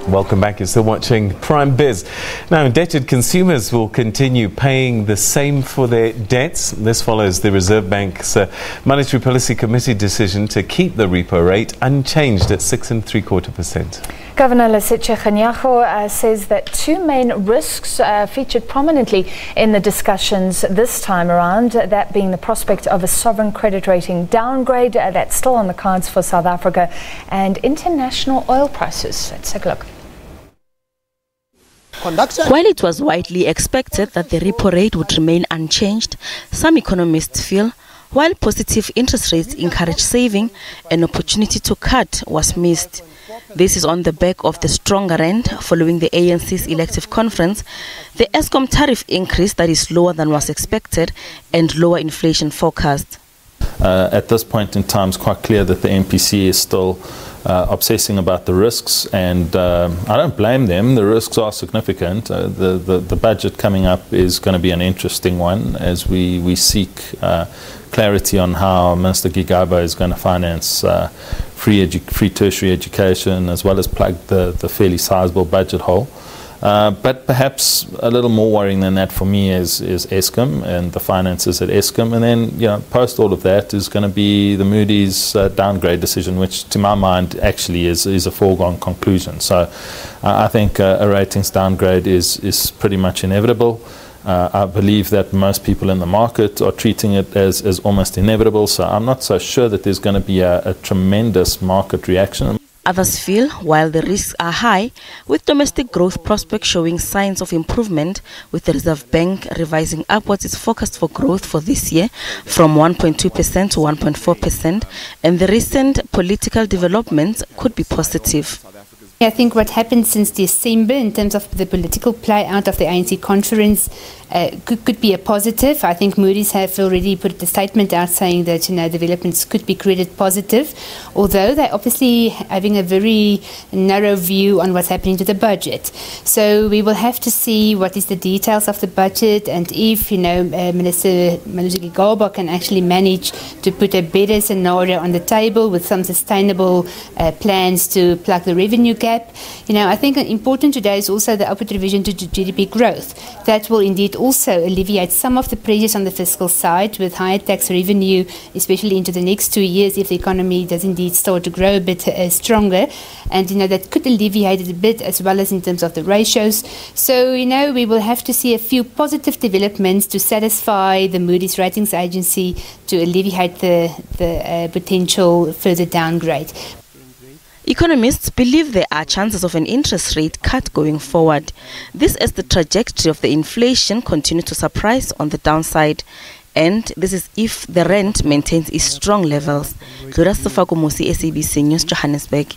Welcome back. You're still watching Prime Biz. Now, indebted consumers will continue paying the same for their debts. This follows the Reserve Bank's Monetary Policy Committee decision to keep the repo rate unchanged at 6.75%. Governor Lesetja Kganyago says that two main risks featured prominently in the discussions this time around, that being the prospect of a sovereign credit rating downgrade that's still on the cards for South Africa, and international oil prices. Let's take a look. While it was widely expected that the repo rate would remain unchanged, some economists feel while positive interest rates encourage saving, an opportunity to cut was missed. This is on the back of the stronger rand following the ANC's elective conference, the Eskom tariff increase that is lower than was expected, and lower inflation forecast. At this point in time, it's quite clear that the MPC is still obsessing about the risks, and I don't blame them. The risks are significant. The budget coming up is going to be an interesting one as we seek clarity on how Minister Gigaba is going to finance free tertiary education, as well as plug the fairly sizable budget hole. But perhaps a little more worrying than that for me is Eskom and the finances at Eskom. And then, post all of that is going to be the Moody's downgrade decision, which to my mind actually is a foregone conclusion. So I think a ratings downgrade is pretty much inevitable. I believe that most people in the market are treating it as almost inevitable. So I'm not so sure that there's going to be a tremendous market reaction. Others feel while the risks are high, with domestic growth prospects showing signs of improvement, with the Reserve Bank revising upwards its forecast for growth for this year from 1.2% to 1.4%, and the recent political developments could be positive. I think what happened since December in terms of the political play out of the ANC conference could be a positive. I think Moody's have already put the statement out saying that developments could be credit positive, although they're obviously having a very narrow view on what's happening to the budget. So we will have to see what is the details of the budget, and if Minister Gigaba can actually manage to put a better scenario on the table with some sustainable plans to plug the revenue gap. I think important today is also the upward revision to GDP growth. That will indeed also alleviate some of the pressures on the fiscal side with higher tax revenue, especially into the next 2 years if the economy does indeed start to grow a bit stronger. And that could alleviate it a bit, as well as in terms of the ratios. So we will have to see a few positive developments to satisfy the Moody's ratings agency to alleviate the potential further downgrade. Economists believe there are chances of an interest rate cut going forward. This as the trajectory of the inflation continues to surprise on the downside. And this is if the rand maintains its strong levels. SABC News, Johannesburg.